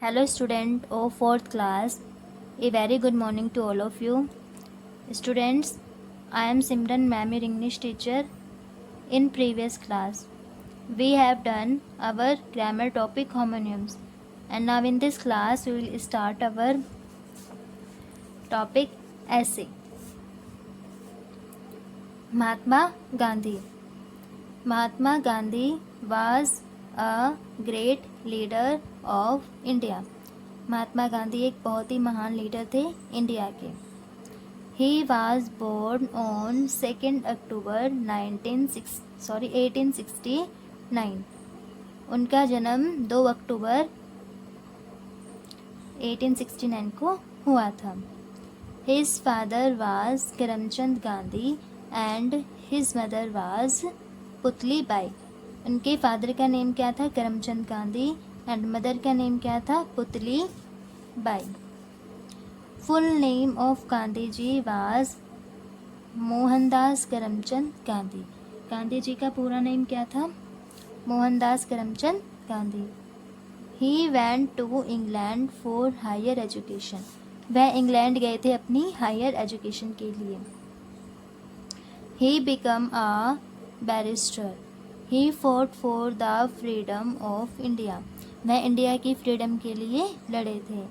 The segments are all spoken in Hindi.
Hello student of 4th class. A very good morning to all of you. Students, I am Simran ma'am, your English teacher. In previous class, we have done our grammar topic homonyms. And now in this class, we will start our topic essay. Mahatma Gandhi. Mahatma Gandhi was a great leader of India. Mahatma Gandhi एक बहुत ही महान लीडर थे इंडिया के. He was born on 2nd October 1869. उनका जन्म 2 अक्टूबर 1869 को हुआ था. His father was Karamchand Gandhi and his mother was Putli Bai. उनके फादर का नेम क्या था? करमचंद गांधी एंड मदर का नेम क्या था? Putli Bai. Full name of Gandhi ji was Mohandas Karamchand Gandhi. Gandhi ji का पूरा नेम क्या था? Mohandas Karamchand Gandhi. He went to England for higher education. वह इंग्लैंड गए थे अपनी हायर एजुकेशन के लिए. He become a barrister. He fought for the freedom of India. वह इंडिया की फ्रीडम के लिए लड़े थे.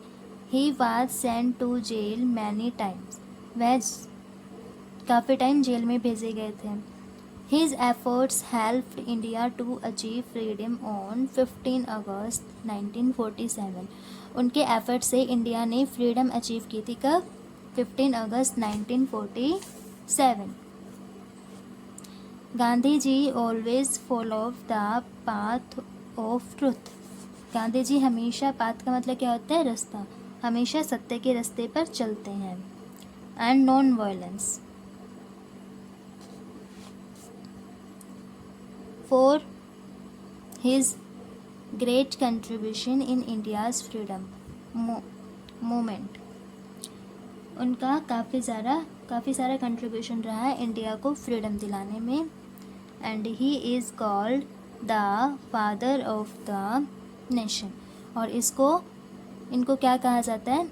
He was sent to jail many times. वह काफ़ी टाइम जेल में भेजे गए थे. His efforts helped India to achieve freedom on 15 अगस्त 1947. उनके एफर्ट से इंडिया ने फ्रीडम अचीव की थी कब? 15 अगस्त 1947. Gandhi ji always followed the path of truth. Gandhi ji हमेशा, पाथ का मतलब क्या होता है? रास्ता. हमेशा सत्य के रास्ते पर चलते हैं. And non violence. For his great contribution in India's freedom movement. उनका काफ़ी सारा कंट्रीब्यूशन रहा है इंडिया को फ्रीडम दिलाने में. And he is called the father of the nation. और इनको क्या कहा जाता है?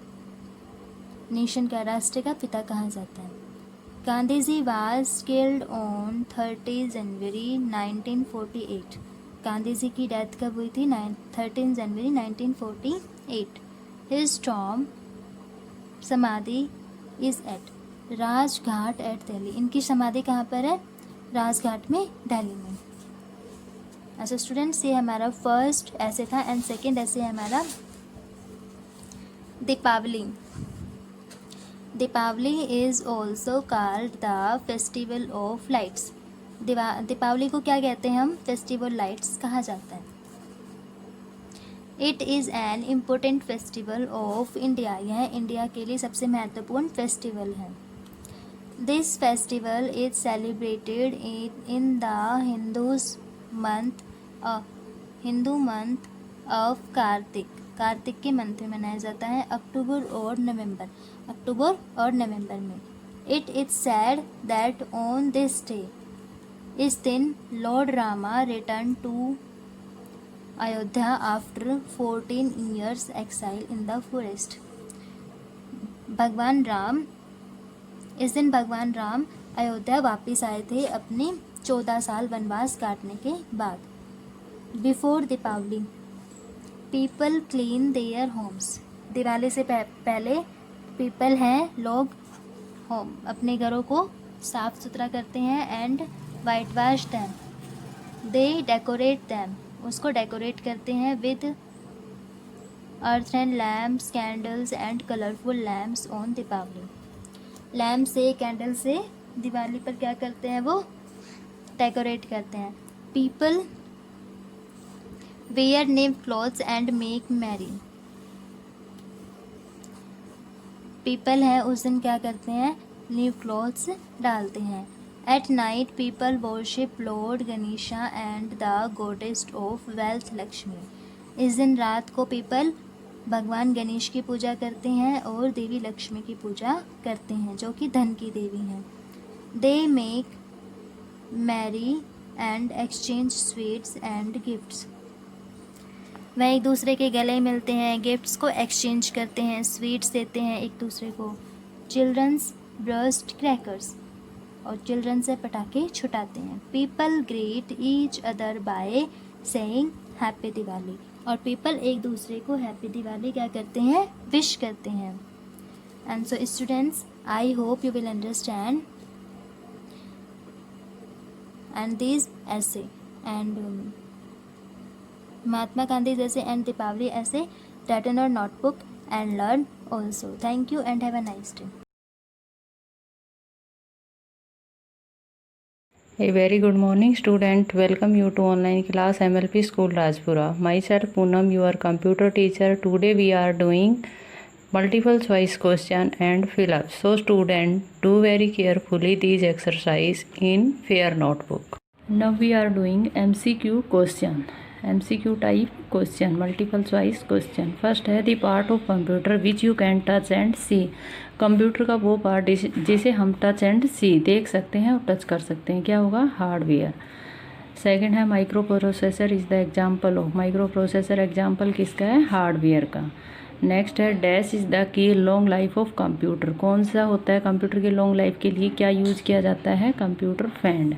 नेशन का, राष्ट्र का पिता कहा जाता है. Gandhi ji was killed on 30 January 1948. Gandhi ji की डेथ कब हुई थी? 13 जनवरी 1948. His tomb samadhi is at Rajghat at Delhi. इनकी समाधि कहाँ पर है? राजघाट में, दिल्ली में. अच्छा स्टूडेंट्स, ये हमारा फर्स्ट ऐसे था. एंड सेकंड ऐसे हमारा Deepavali. Deepavali is also called the festival of lights. Deepavali को क्या कहते हैं हम? फेस्टिवल लाइट्स कहा जाता है. It is an important festival of India. यह इंडिया के लिए सबसे महत्वपूर्ण फेस्टिवल है. This festival is celebrated in the Hindu month of Kartik. Kartik के मंथ में मनाया जाता है. अक्टूबर और नवंबर में. It is said that on this day, इस दिन lord Rama return to Ayodhya after 14 years exile in the forest. इस दिन भगवान राम अयोध्या वापस आए थे अपने 14 साल वनवास काटने के बाद. Before Deepavali people clean their homes. Diwali से पहले पीपल हैं, लोग अपने घरों को साफ सुथरा करते हैं. And white wash them. They decorate them. उसको डेकोरेट करते हैं with earth and lamps, candles and colourful lamps on Deepavali. Lamp से, कैंडल से दिवाली पर क्या करते हैं? वो डेकोरेट करते हैं. People wear new clothes and make merry. People है उस दिन क्या करते हैं? न्यू क्लॉथ्स डालते हैं. At night people worship Lord Ganesha and the goddess of wealth Lakshmi. इस दिन रात को पीपल भगवान गणेश की पूजा करते हैं और देवी लक्ष्मी की पूजा करते हैं, जो कि धन की देवी हैं. They make merry and exchange sweets and gifts. वह एक दूसरे के गले मिलते हैं, गिफ्ट्स को एक्सचेंज करते हैं, स्वीट्स देते हैं एक दूसरे को। चिल्ड्रंस ब्रस्ट क्रैकर्स, और चिल्ड्रन से पटाखे छुटाते हैं। People greet each other by saying happy Diwali, और पीपल एक दूसरे को हैप्पी दिवाली क्या करते हैं, विश करते हैं। And so students, I hope you will understand and this ऐसे एंड महात्मा गांधी जैसे एंड दीपावली ऐसे write in your notebook and learn also. Thank you and have a nice day. A very good morning student, welcome you to online class MLP School Rajpura. Myself Poonam, your computer teacher. Today we are doing multiple choice question and fill up. So student, do very carefully these exercise in fair notebook. Now we are doing MCQ question. MCQ type question, multiple choice question. First है the part of computer which you can touch and see. Computer का वो पार्ट जिसे हम टच एंड सी देख सकते हैं और टच कर सकते हैं, क्या होगा, हार्डवेयर। सेकंड है micro processor is the example of, micro processor example किसका है, हार्डवेयर का। नेक्स्ट है dash is the key long life of computer, कौन सा होता है कंप्यूटर की लॉन्ग लाइफ के लिए क्या यूज़ किया जाता है, कंप्यूटर फैंड।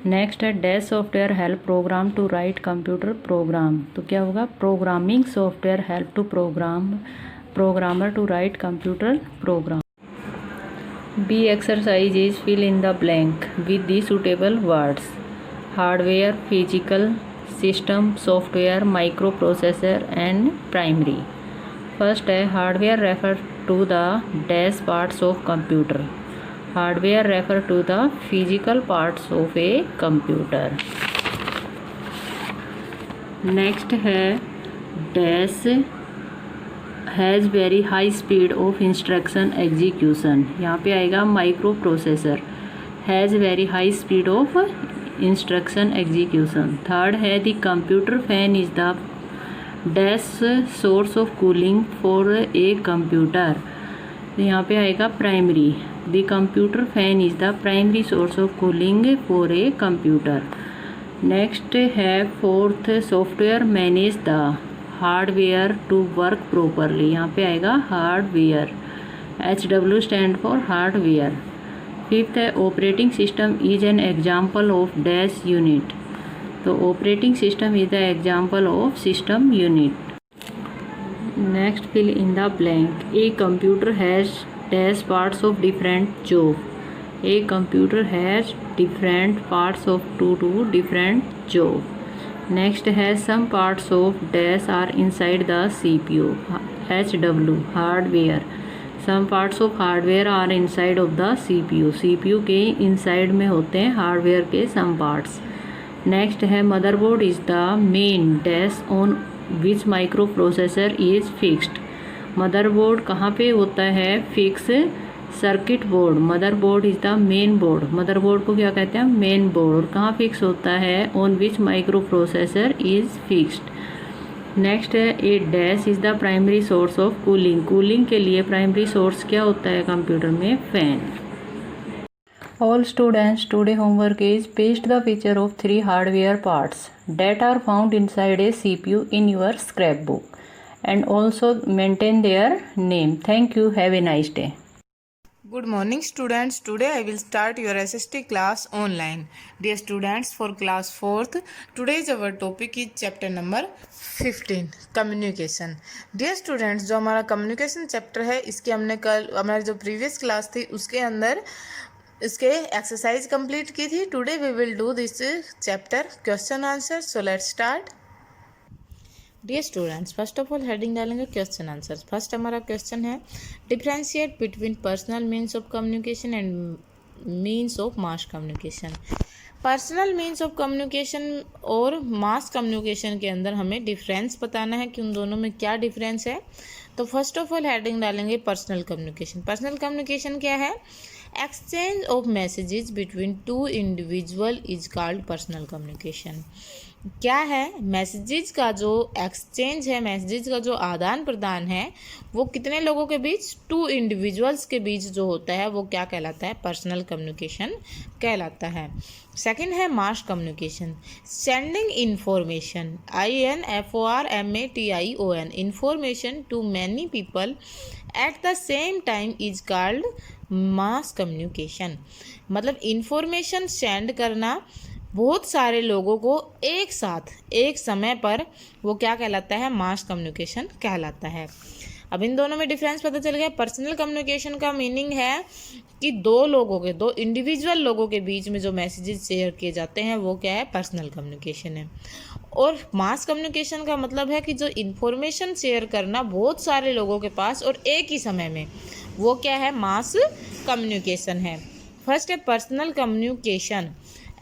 नेक्स्ट है dash software help program to write computer program, तो क्या होगा, programming software help to programmer to write computer program. B exercise is fill in the blank with the suitable words, hardware, physical system, software, microprocessor and primary. First है hardware refer to the dash parts of computer, hardware refer to the physical parts of a computer. Next है dash has very high speed of instruction execution, यहाँ पे आएगा microprocessor, has very high speed of instruction execution. Third है the computer fan is the dash source of cooling for a computer, तो यहाँ पे आएगा primary, the computer fan is the primary source of cooling for a computer. Next है fourth software manage the hardware to work properly, यहाँ पे आएगा hardware, HW stand for hardware. Fifth है operating system is an example of dash unit, तो operating system is the example of system unit. Next fill in the blank, a computer has dash parts of different job, a computer has different parts of to different job. Next है some parts of dash are inside the CPU, HW hardware, some parts of hardware are inside of the CPU के इनसाइड में होते हैं हार्डवेयर के सम पार्ट्स। नेक्स्ट है motherboard is the main dash on which micro processor is fixed, motherboard कहाँ पे होता है, fix circuit board, motherboard is the main board, motherboard को क्या कहते हैं, मेन बोर्ड, और कहाँ फिक्स होता है, on which micro processor is fixed. Next है a dash is the primary source of cooling, cooling के लिए प्राइमरी सोर्स क्या होता है कंप्यूटर में, fan. All students today homework is paste the picture of 3 hardware parts that are found inside a CPU in your scrapbook and also maintain their name. Thank you. Have a nice day. Good morning students. Today I will start your SST class online. Dear students, for class 4th, today's our topic is chapter number 15 communication. Dear students, जो हमारा communication chapter है इसके हमने कल हमारी जो previous class थी उसके अंदर इसके एक्सरसाइज कंप्लीट की थी. Today we will do this chapter question answer. So let's start. Dear students, first of all heading डालेंगे क्वेश्चन आंसर. फर्स्ट हमारा क्वेश्चन है differentiate between personal means of communication and means of mass communication. Personal means of communication और मास कम्युनिकेशन के अंदर हमें डिफरेंस बताना है कि उन दोनों में क्या डिफरेंस है. तो फर्स्ट ऑफ ऑल हेडिंग डालेंगे पर्सनल कम्युनिकेशन. पर्सनल कम्युनिकेशन क्या है? Exchange of messages between two individual is called personal communication. क्या है? मैसेजेस का जो एक्सचेंज है, मैसेजेस का जो आदान प्रदान है, वो कितने लोगों के बीच? टू इंडिविजुअल्स के बीच जो होता है वो क्या कहलाता है? पर्सनल कम्युनिकेशन कहलाता है। सेकंड है mass communication, sending information, INFORMATION, information to many people at the same time is called mass communication. मतलब इंफॉर्मेशन सेंड करना बहुत सारे लोगों को एक साथ एक समय पर, वो क्या कहलाता है? मास कम्युनिकेशन कहलाता है। अब इन दोनों में डिफरेंस पता चल गया। पर्सनल कम्युनिकेशन का मीनिंग है कि दो इंडिविजुअल लोगों के बीच में जो मैसेजेस शेयर किए जाते हैं वो क्या है? पर्सनल कम्युनिकेशन है। और मास कम्युनिकेशन का मतलब है कि जो इन्फॉर्मेशन शेयर करना बहुत सारे लोगों के पास और एक ही समय में, वो क्या है? मास कम्युनिकेशन है। फर्स्ट है personal communication,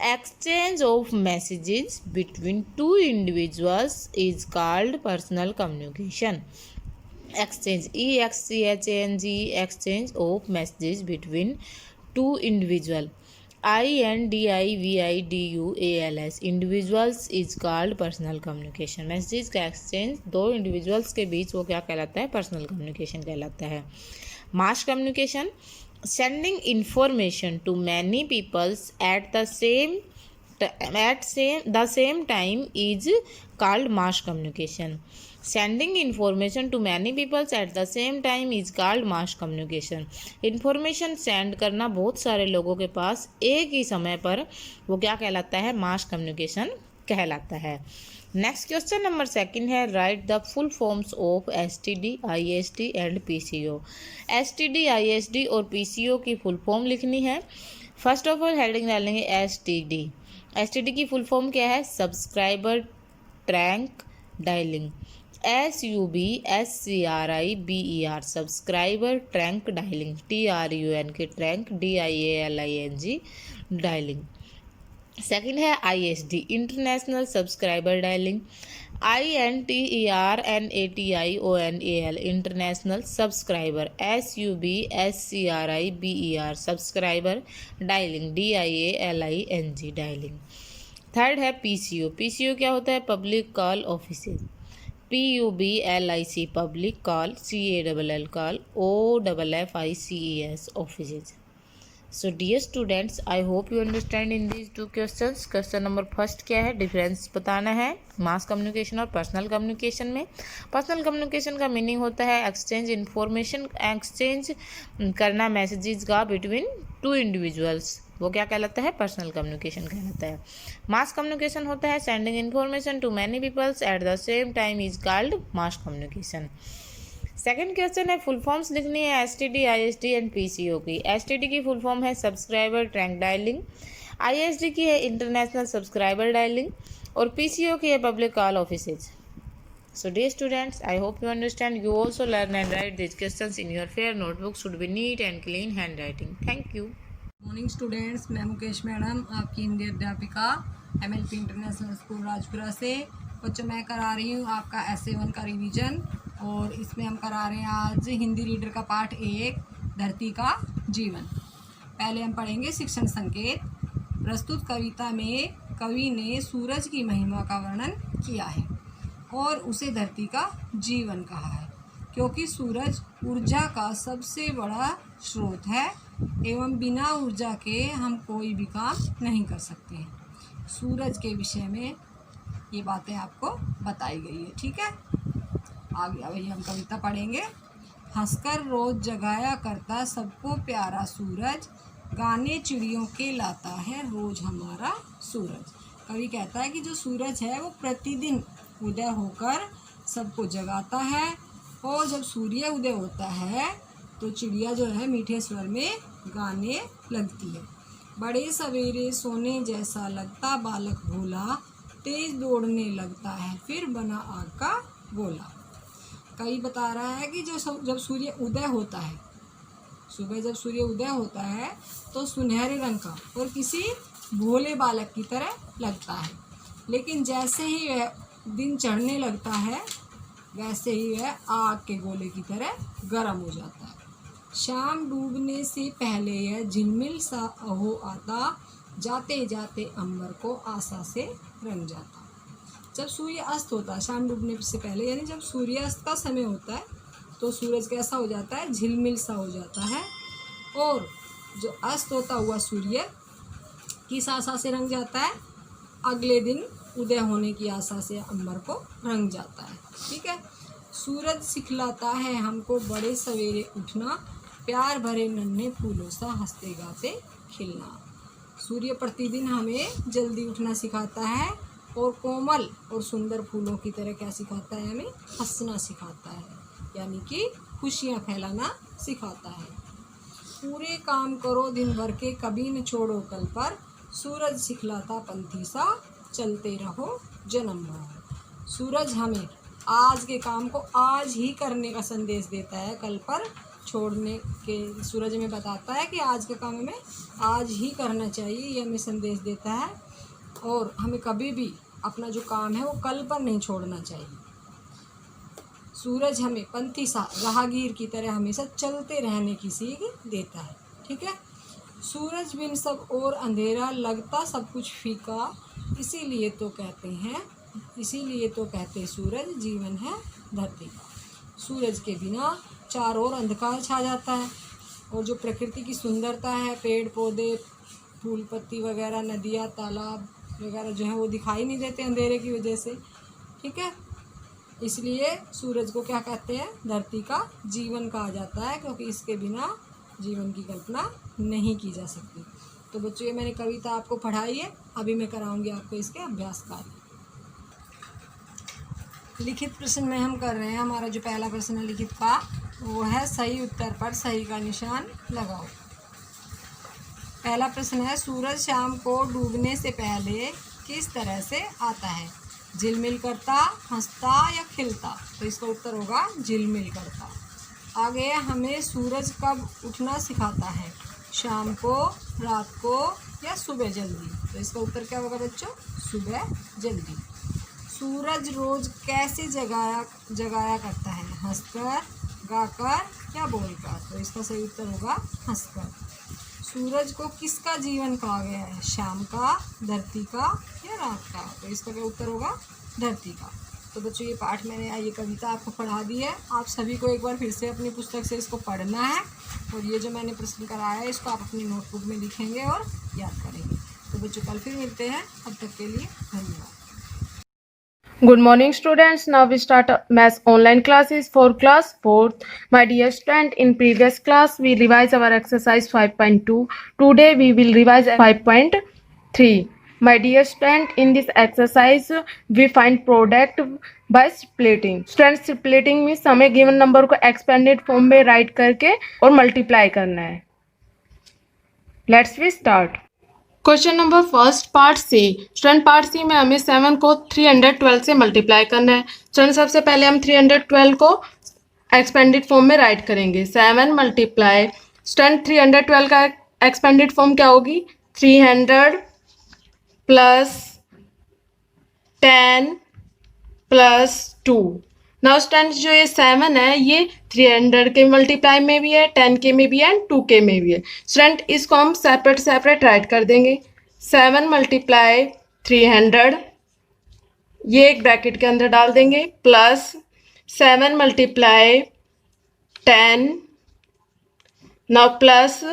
exchange of messages between two individuals is called personal communication. Exchange, EXCHANG, exchange of messages between two individual, INDIVIDUALS, individuals is called personal communication. Messages का एक्सचेंज दो इंडिविजुअल्स के बीच वो क्या कहलाता है? पर्सनल कम्युनिकेशन कहलाता है। Mass communication, sending information to many peoples at the same time is called mass communication. Sending information to many peoples at the same time is called mass communication. Information send करना बहुत सारे लोगों के पास एक ही समय पर, वो क्या कहलाता है? मास कम्युनिकेशन कहलाता है। नेक्स्ट क्वेश्चन नंबर सेकंड है, write the full forms of STD, ISD and PCO। STD, ISD और PCO की फुल फॉर्म लिखनी है। फर्स्ट ऑफ ऑल हेडिंग डालेंगे STD। STD की फुल फॉर्म क्या है? Subscriber trunk dialing, SUBSCRIBER, subscriber trunk dialing, TRUNK trunk, DIALING dialing. Second है ISD, international subscriber dialing, INTERNATIONAL, international subscriber, SUBSCRIBER, subscriber dialing, DIALING dialing. Third है PCO। PCO क्या होता है? Public call offices, PUBLIC, public call, CALL call, OFFICES offices. So dear students, I hope you understand in these two questions. Question number first क्या है? डिफरेंस बताना है मास कम्युनिकेशन और पर्सनल कम्युनिकेशन में। पर्सनल कम्युनिकेशन का मीनिंग होता है एक्सचेंज इन्फॉर्मेशन, एक्सचेंज करना मैसेजेस का बिटवीन टू इंडिविजुअल्स, वो क्या कहलाता है? पर्सनल कम्युनिकेशन कहलाता है। मास कम्युनिकेशन होता है sending information to many peoples at the same time is called mass communication. Second question है, फुल फॉर्म्स लिखनी है STD, ISD एंड PCO की। STD की फुल फॉर्म है सब्सक्राइबर ट्रैंक डायलिंग, ISD की है इंटरनेशनल सब्सक्राइबर डायलिंग और PCO की है public call offices. So dear students, I hope you understand. You also learn and write these questions in your fair notebook. Should be neat and clean handwriting. Thank you. Morning students, मैं मुकेश मैडम, आपकी हिंदी अध्यापिका MLP इंटरनेशनल स्कूल राजपुरा से। बच्चों, मैं करा रही हूँ आपका SA1 का रिवीजन और इसमें हम करा रहे हैं आज हिंदी रीडर का पार्ट 1, धरती का जीवन। पहले हम पढ़ेंगे शिक्षण संकेत। प्रस्तुत कविता में कवि ने सूरज की महिमा का वर्णन किया है और उसे धरती का जीवन कहा है, क्योंकि सूरज ऊर्जा का सबसे बड़ा स्रोत है एवं बिना ऊर्जा के हम कोई भी काम नहीं कर सकते हैं। सूरज के विषय में ये बातें आपको बताई गई है, ठीक है। आगे अभी हम कविता पढ़ेंगे। हंसकर रोज जगाया करता सबको प्यारा सूरज, गाने चिड़ियों के लाता है रोज हमारा सूरज। कवि कहता है कि जो सूरज है वो प्रतिदिन उदय होकर सबको जगाता है और जब सूर्य उदय होता है तो चिड़िया जो है मीठे स्वर में गाने लगती है। बड़े सवेरे सोने जैसा लगता बालक भोला, तेज दौड़ने लगता है फिर बना आग का गोला। कवि बता रहा है कि जब सूर्य उदय होता है, सुबह जब सूर्य उदय होता है तो सुनहरे रंग का और किसी भोले बालक की तरह लगता है, लेकिन जैसे ही वह दिन चढ़ने लगता है वैसे ही वह आग के गोले की तरह गर्म हो जाता है। शाम डूबने से पहले यह झिलमिल सा हो आता, जाते जाते अंबर को आशा से रंग जाता। जब सूर्य अस्त होता है, शाम डूबने से पहले यानी जब सूर्यास्त का समय होता है, तो सूरज कैसा हो जाता है, झिलमिल सा हो जाता है, और जो अस्त होता हुआ सूर्य किस आशा से रंग जाता है, अगले दिन उदय होने की आशा से अंबर को रंग जाता है। ठीक है। सूरज सिखलाता है हमको बड़े सवेरे उठना, प्यार भरे नन्हे फूलों सा हंसते गाते खिलना। सूर्य प्रतिदिन हमें जल्दी उठना सिखाता है और कोमल और सुंदर फूलों की तरह क्या सिखाता है, हमें हंसना सिखाता है, यानी कि खुशियाँ फैलाना सिखाता है। पूरे काम करो दिन भर के, कभी न छोड़ो कल पर, सूरज सिखलाता पंथी सा, चलते रहो जन्म भर। सूरज हमें आज के काम को आज ही करने का संदेश देता है, कल पर छोड़ने के सूरज में बताता है कि आज का काम हमें आज ही करना चाहिए, ये हमें संदेश देता है, और हमें कभी भी अपना जो काम है वो कल पर नहीं छोड़ना चाहिए। सूरज हमें पंथी सा, राहगीर की तरह हमेशा चलते रहने की सीख देता है। ठीक है। सूरज बिन सब और अंधेरा, लगता सब कुछ फीका, इसीलिए तो कहते सूरज जीवन है धरती का। सूरज के बिना चारों ओर अंधकार छा जाता है, और जो प्रकृति की सुंदरता है, पेड़ पौधे, फूल पत्ती वगैरह, नदियाँ, तालाब वगैरह जो है वो दिखाई नहीं देते अंधेरे की वजह से। ठीक है। इसलिए सूरज को क्या कहते हैं, धरती का जीवन कहा जाता है, क्योंकि इसके बिना जीवन की कल्पना नहीं की जा सकती। तो बच्चों, ये मैंने कविता आपको पढ़ाई है, अभी मैं कराऊंगी आपको इसके अभ्यास कार्य। लिखित प्रश्न में हम कर रहे हैं, हमारा जो पहला प्रश्न है लिखित का, वो है सही उत्तर पर सही का निशान लगाओ। पहला प्रश्न है, सूरज शाम को डूबने से पहले किस तरह से आता है, झिलमिल करता, हंसता या खिलता? तो इसका उत्तर होगा झिलमिल करता। आगे, हमें सूरज कब उठना सिखाता है, शाम को, रात को या सुबह जल्दी? तो इसका उत्तर क्या होगा बच्चों, सुबह जल्दी। सूरज रोज कैसे जगाया करता है, हंसकर, गाकर या बोलकर? तो इसका सही उत्तर होगा हंसकर। सूरज को किसका जीवन कहा गया है, शाम का, धरती का या रात का? तो इसका क्या उत्तर होगा, धरती का। तो बच्चों, ये पाठ मैंने, ये कविता आपको पढ़ा दी है। आप सभी को एक बार फिर से अपनी पुस्तक से इसको पढ़ना है, और ये जो मैंने प्रश्न कराया है इसको आप अपनी नोटबुक में लिखेंगे और याद करेंगे। तो बच्चों, कल फिर मिलते हैं, अब तक के लिए धन्यवाद। Good morning students. Now we start maths online classes for class 4th. My dear student, in previous class we revised our exercise 5.2. Today we will revise 5.3. My dear student, in this exercise we find product by splitting. Students, splitting means हमें given number को expanded form में write करके और multiply करना है. Let's we start. Question number first, part C. Student, part C में हमें 7 को 312 से मल्टीप्लाई करना है। स्टूडेंट, सबसे पहले हम 312 को एक्सपेंडेड फॉर्म में राइट करेंगे। 7 मल्टीप्लाई, स्टूडेंट 312 का एक्सपेंडेड फॉर्म क्या होगी, 300 प्लस 10 प्लस 2। नाउ स्टूडेंट, जो ये 7 है ये 300 के मल्टीप्लाई में भी है, 10 के में भी है, 2 के में भी है। स्टूडेंट, इसको हम सेपरेट राइट कर देंगे। 7 मल्टीप्लाई 300, ये एक ब्रैकेट के अंदर डाल देंगे, plus 7 multiply 10, now plus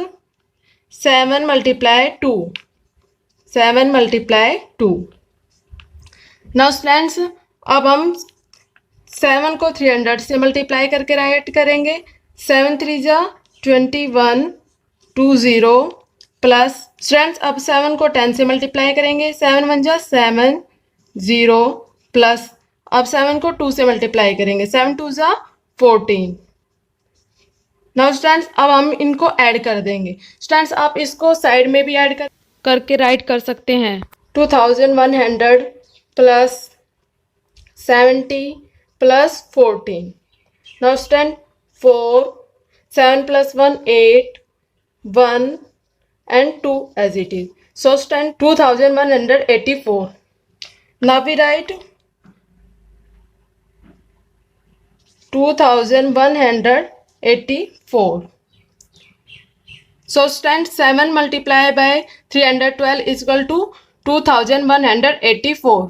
7 multiply 2, 7 multiply 2। Now students, अब हम 7 को 300 से मल्टीप्लाई करके राइट करेंगे। 7 3 जा 21 20 प्लस, स्टूडेंट्स अब 7 को 10 से मल्टीप्लाई करेंगे। 7 1 जा 7 0 प्लस, अब 7 को 2 से मल्टीप्लाई करेंगे। 7 2 जा 14। नाउ स्टूडेंट्स, अब हम इनको ऐड कर देंगे। स्टूडेंट्स, आप इसको साइड में भी ऐड करके राइट कर सकते हैं। 2100 plus 70 plus 14। Now student, 4 7 plus 1 8 1 and 2 as it is. So student, 2184. Now we write 2184. So student 7 multiply by 312 is equal to 2184.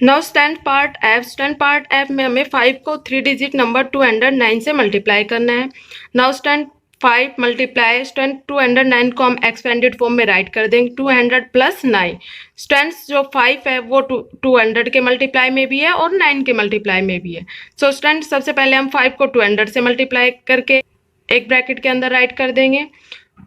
Now stand part F. Stand part F में हमें 5 को 3 डिजिट नंबर 209 से मल्टीप्लाई करना है. नाउ स्टैंड 5 मल्टीप्लाई स्टैंड 209 को हम एक्सपेंडेड फॉर्म में राइट कर देंगे 200 प्लस 9. स्टैंड जो 5 है वो 200 के मल्टीप्लाई में भी है और 9 के मल्टीप्लाई में भी है. सो स्टैंड सबसे पहले हम 5 को 200 से मल्टीप्लाई करके एक ब्रैकेट के अंदर राइट कर देंगे.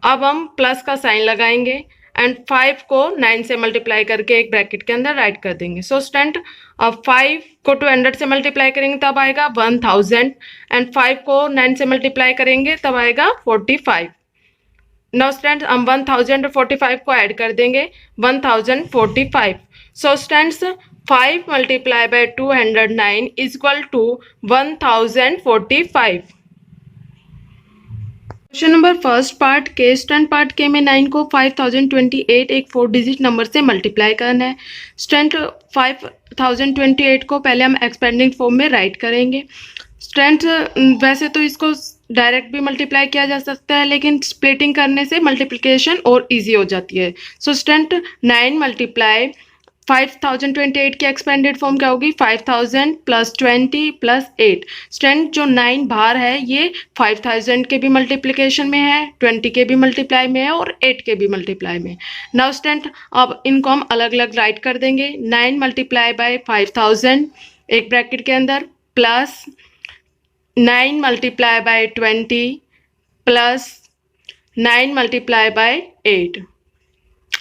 अब हम प्लस का साइन लगाएंगे एंड 5 को 9 से मल्टीप्लाई करके एक ब्रैकेट के अंदर राइट कर देंगे. सो स्टूडेंट अब 5 को 200 से मल्टीप्लाई करेंगे तब आएगा 1000 एंड 5 को 9 से मल्टीप्लाई करेंगे तब आएगा 45. नाउ स्टूडेंट हम 1000 और 45 को ऐड कर देंगे 1045. So students 5 multiply by 209 is equal to 1045. Question number first part K. Stand part K में 9 को 5028 एक 4 डिजिट नंबर से मल्टीप्लाई करना है. स्टैंड 5028 को पहले हम एक्सपेंडिंग फॉर्म में राइट करेंगे. स्टैंड वैसे तो इसको डायरेक्ट भी मल्टीप्लाई किया जा सकता है लेकिन स्प्लिटिंग करने से मल्टीप्लिकेशन और इजी हो जाती है. सो स्टैंड 9 मल्टीप्लाई 5028 की एक्सपेंडेड फॉर्म क्या होगी 5000 प्लस 20 प्लस 8. स्टैंड जो 9 बाहर है ये 5000 के भी मल्टीप्लिकेशन में है 20 के भी मल्टीप्लाई में है और 8 के भी मल्टीप्लाई में. नाउ स्टैंड अब इनको हम अलग अलग राइट कर देंगे. 9 मल्टीप्लाई बाय 5000 एक ब्रैकेट के अंदर plus 9 multiply by 20 plus 9 multiply by 8.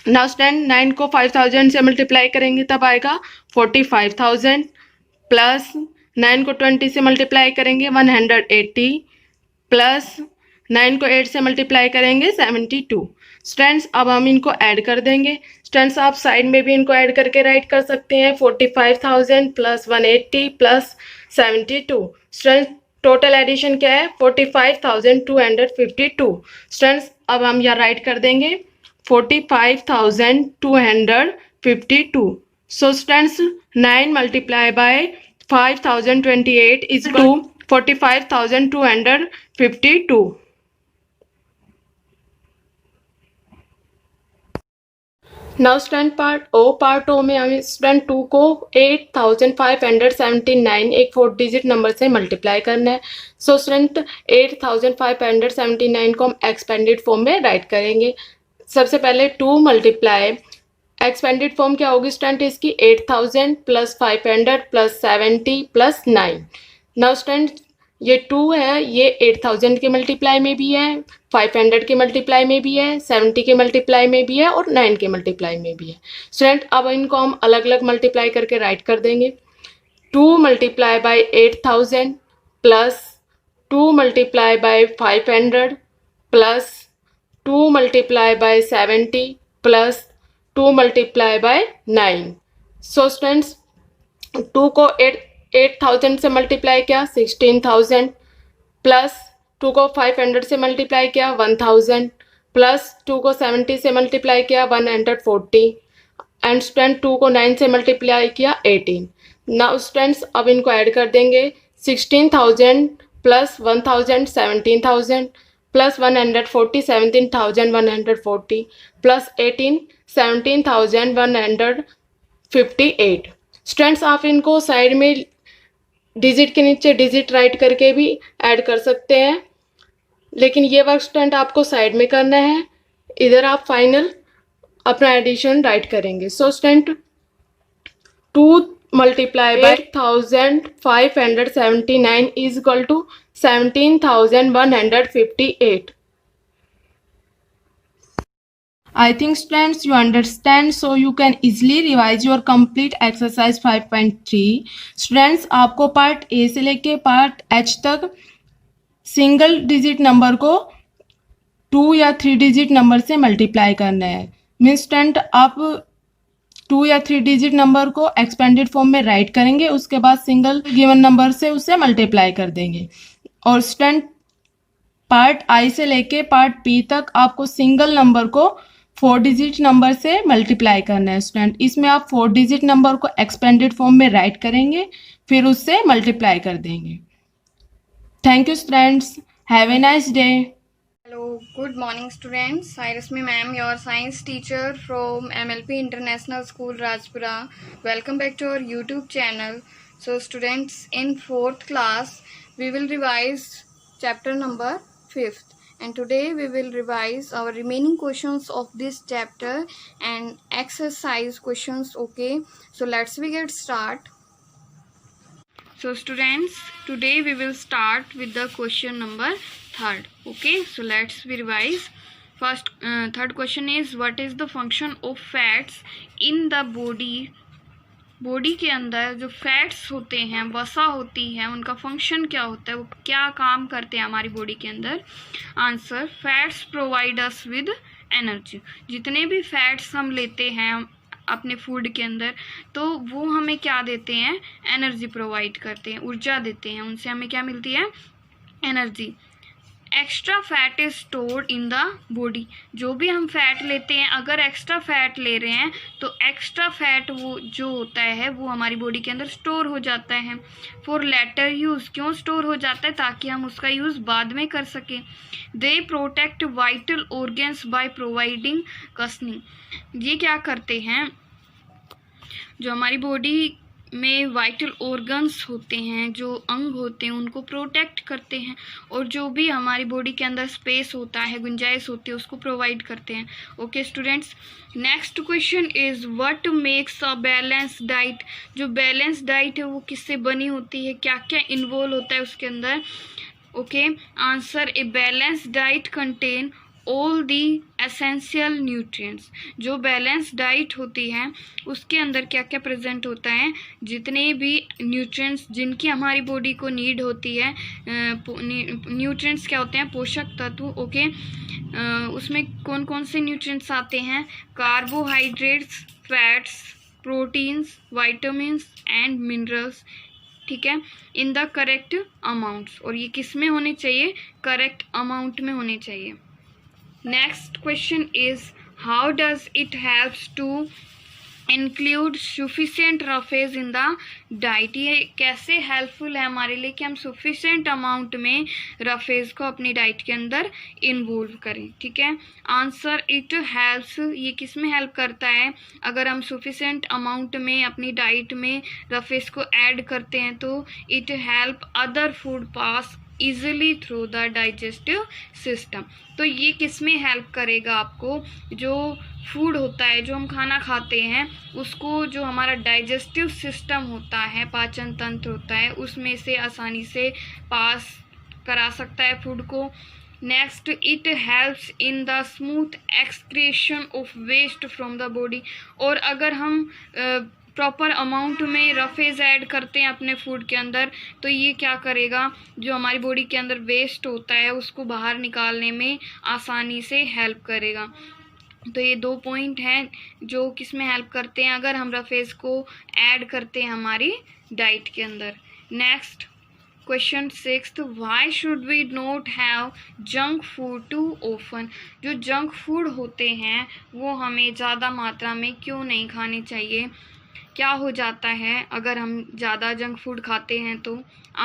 Now stand 9 को 5000 से मल्टीप्लाई करेंगे तब आएगा 45,000 प्लस 9 को 20 से मल्टीप्लाई करेंगे 180 प्लस 9 को 8 से मल्टीप्लाई करेंगे 72. स्टूडेंट्स अब हम इनको ऐड कर देंगे. स्टूडेंट्स आप साइड में भी इनको ऐड करके राइट कर सकते हैं 45,000 plus 180 plus 72. Students total addition क्या है 45,252. स्टूडेंट्स अब हम यहाँ राइट कर देंगे 45,252. So students 9 multiplied by 5028 is to 45,252. Now student part O में हम स्टूडेंट 2 को 8579 एक 4 डिजिट नंबर से मल्टीप्लाई करना है. सो स्टूडेंट 8579 को हम एक्सपेंडेड फॉर्म में राइट करेंगे. सबसे पहले 2 मल्टीप्लाई एक्सपेंडेड फॉर्म क्या होगी स्टूडेंट इसकी 8000 plus 500 plus 70 plus 9. Now student ये 2 है ये 8000 के मल्टीप्लाई में भी है 500 के मल्टीप्लाई में भी है 70 के मल्टीप्लाई में भी है और 9 के मल्टीप्लाई में भी है. स्टूडेंट अब इनको हम अलग अलग मल्टीप्लाई करके राइट कर देंगे. 2 multiply bye 8000 plus 2 multiply bye 500 plus 2 multiply bye 70 plus 2 multiply bye 9. So students 2 को 8000 से मल्टीप्लाई किया 16,000 प्लस 2 को 500 से मल्टीप्लाई किया 1000 प्लस 2 को 70 से मल्टीप्लाई किया 140 एंड स्टूडेंट 2 को 9 से मल्टीप्लाई किया 18. नाउ स्टूडेंट्स अब इनको ऐड कर देंगे 16,000 प्लस 1000 17,000 प्लस 140 17,140 प्लस 18 17,158. स्टूडेंट्स आप इनको साइड में डिजिट के नीचे डिजिट राइट करके भी ऐड कर सकते हैं लेकिन ये वर्क स्टूडेंट आपको साइड में करना है. इधर आप फाइनल अपना एडिशन राइट करेंगे. So student 2 multiply by 8579 is equal to 17,158. I think students you understand so you can easily revise your complete exercise 5.3. Students आपको पार्ट ए से लेके पार्ट एच तक सिंगल डिजिट नंबर को 2 या 3 डिजिट नंबर से मल्टीप्लाई करना है. मीन्स स्टूडेंट आप 2 या 3 डिजिट नंबर को एक्सपेंडेड फॉर्म में राइट करेंगे उसके बाद सिंगल गिवन नंबर से उसे मल्टीप्लाई कर देंगे. और स्टूडेंट पार्ट आई से लेके पार्ट पी तक आपको सिंगल नंबर को 4 डिजिट नंबर से मल्टीप्लाई करना है. स्टूडेंट इसमें आप 4 डिजिट नंबर को एक्सपेंडेड फॉर्म में राइट करेंगे फिर उससे मल्टीप्लाई कर देंगे. Thank you, students. Have a nice day. Hello, good morning students. I Rasmi ma'am, your science teacher from MLP International School Rajpura. Welcome back to our YouTube channel. So students, in 4th class, we will revise chapter number 5th. And today we will revise our remaining questions of this chapter and exercise questions. Okay, so let's we get start. So students, today we will start with the question number 3rd. Okay, so let's we revise. First, third question is, what is the function of fats in the body? Body के अंदर जो फैट्स होते हैं, वसा होती है, उनका फंक्शन क्या होता है, वो क्या काम करते हैं हमारी बॉडी के अंदर? Answer, fats provide us with energy. जितने भी फैट्स हम लेते हैं अपने फूड के अंदर, तो वो हमें क्या देते हैं? एनर्जी प्रोवाइड करते हैं, ऊर्जा देते हैं. उनसे हमें क्या मिलती है? Energy. Extra fat is stored in the body. जो भी हम फैट लेते हैं, अगर एक्स्ट्रा फैट ले रहे हैं तो एक्स्ट्रा फैट वो जो होता है वो हमारी बॉडी के अंदर स्टोर हो जाता है फॉर लेटर यूज़. क्यों स्टोर हो जाता है? ताकि हम उसका यूज़ बाद में कर सकें. They protect vital organs by providing cushioning. ये क्या करते हैं? जो हमारी बॉडी में वाइटल ऑर्गन्स होते हैं, जो अंग होते हैं, उनको प्रोटेक्ट करते हैं, और जो भी हमारी बॉडी के अंदर स्पेस होता है, गुंजाइश होती है, उसको प्रोवाइड करते हैं. Okay students, next question is, what makes a balance diet? जो बैलेंस डाइट है वो किससे बनी होती है? क्या क्या इन्वॉल्व होता है उसके अंदर? Okay answer, a balance diet contain all the essential nutrients. जो बैलेंस डाइट होती है उसके अंदर क्या क्या प्रेजेंट होता है? जितने भी न्यूट्रिएंट्स जिनकी हमारी बॉडी को नीड होती है. न्यूट्रिएंट्स क्या होते हैं? पोषक तत्व. ओके, उसमें कौन कौन से न्यूट्रिएंट्स आते हैं? Carbohydrates, fats, proteins, vitamins and minerals. ठीक है, इन द करेक्ट अमाउंट्स. और ये किस में होने चाहिए? करेक्ट अमाउंट में होने चाहिए. Next question is, how does it helps to include sufficient roughage in the diet? ये कैसे हेल्पफुल है हमारे लिए कि हम sufficient amount में रफेज को अपनी डाइट के अंदर इन्वॉल्व करें? ठीक है, आंसर, इट हेल्प्स. ये किस में हेल्प करता है? अगर हम sufficient amount में अपनी डाइट में रफेज को ऐड करते हैं तो it help other food pass easily through the digestive system. तो ये किस में हेल्प करेगा आपको? जो फूड होता है, जो हम खाना खाते हैं, उसको जो हमारा डाइजेस्टिव सिस्टम होता है, पाचन तंत्र होता है, उसमें से आसानी से पास करा सकता है फूड को. Next, it helps in the smooth excretion of waste from the body. और अगर हम प्रॉपर अमाउंट में रफेज ऐड करते हैं अपने फूड के अंदर, तो ये क्या करेगा? जो हमारी बॉडी के अंदर वेस्ट होता है उसको बाहर निकालने में आसानी से हेल्प करेगा. तो ये 2 पॉइंट हैं जो किस में हेल्प करते हैं अगर हम रफेज को ऐड करते हैं हमारी डाइट के अंदर. Next question 6th, why should we not have junk food too often? जो जंक फूड होते हैं वो हमें ज़्यादा मात्रा में क्यों नहीं खाने चाहिए? क्या हो जाता है अगर हम ज़्यादा जंक फूड खाते हैं तो?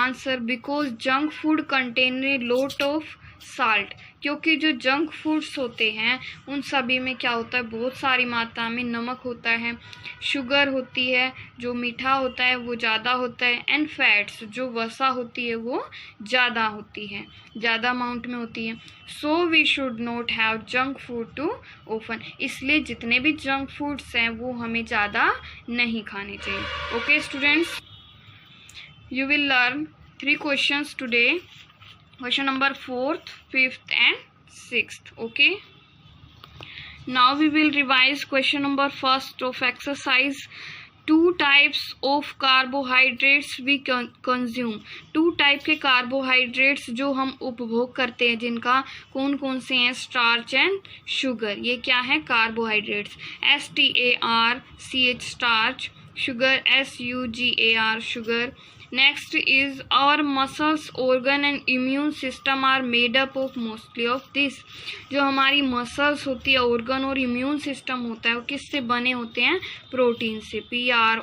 Answer, because junk food contain a lot of salt. क्योंकि जो जंक फूड्स होते हैं उन सभी में क्या होता है? बहुत सारी मात्रा में नमक होता है, शुगर होती है, जो मीठा होता है वो ज़्यादा होता है, एंड फैट्स, जो वसा होती है वो ज़्यादा होती है, ज़्यादा अमाउंट में होती है. So we should not have junk food too often. इसलिए जितने भी जंक फूड्स हैं वो हमें ज़्यादा नहीं खाने चाहिए. Okay students, you will learn 3 questions today. Question number 4th, 5th and 6th. Okay, now we will revise question number 1st of exercise. 2 types of carbohydrates we consume. 2 type के कार्बोहाइड्रेट्स जो हम उपभोग करते हैं, जिनका कौन कौन से हैं? Starch and sugar. ये क्या है? Carbohydrates. STARCH starch, sugar SUGAR sugar, Next is our muscles, organ and immune system are made up of mostly of this. जो हमारी मसल्स होती है, ऑर्गन और इम्यून सिस्टम होता है, वो किससे बने होते हैं? प्रोटीन से। PROTEIN,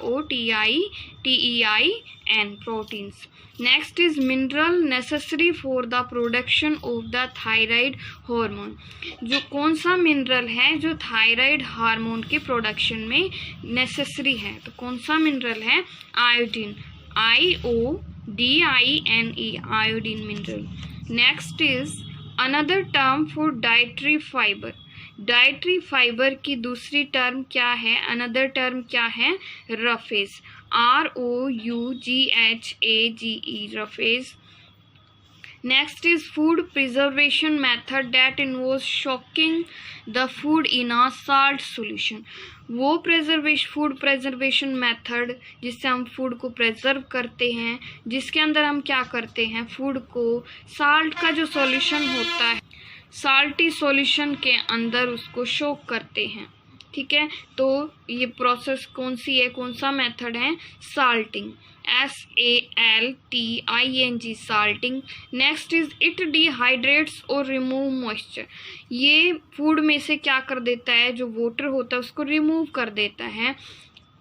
proteins. Next is mineral necessary for the production of the thyroid hormone. जो कौन सा मिनरल है जो थायराइड हार्मोन के प्रोडक्शन में नेसेसरी है? तो कौन सा मिनरल है? Iodine, IODINE, iodine mineral. Next is another term for dietary fiber. Dietary fibre की दूसरी टर्म क्या है? अनदर टर्म क्या है? Roughage, ROUGHAGE, roughage. Next is food preservation method that involves soaking the food in a salt solution. वो फूड प्रेजर्वेशन मेथड जिससे हम फूड को प्रेजर्व करते हैं, जिसके अंदर हम क्या करते हैं? फूड को साल्ट का जो सॉल्यूशन होता है, साल्टी सॉल्यूशन के अंदर उसको सोक करते हैं। ठीक है, तो ये प्रोसेस कौन सी है, कौन सा मेथड है? Salting, SALTING, salting. Next is it dehydrates और रिमूव मॉइस्चर। ये फूड में से क्या कर देता है? जो वाटर होता है उसको रिमूव कर देता है।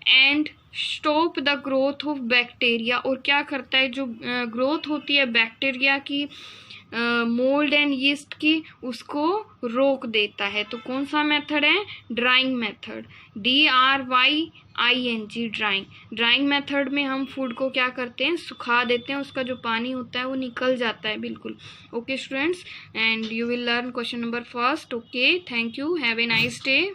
And stop the growth of bacteria, और क्या करता है? जो ग्रोथ होती है बैक्टीरिया की, मोल्ड एंड यीस्ट की, उसको रोक देता है। तो कौन सा मेथड है? Drawing method, DRYING, drawing. Drawing method में हम फूड को क्या करते हैं? सुखा देते हैं, उसका जो पानी होता है वो निकल जाता है बिल्कुल। Okay students, and you will learn question number first. Okay, thank you, have a nice day.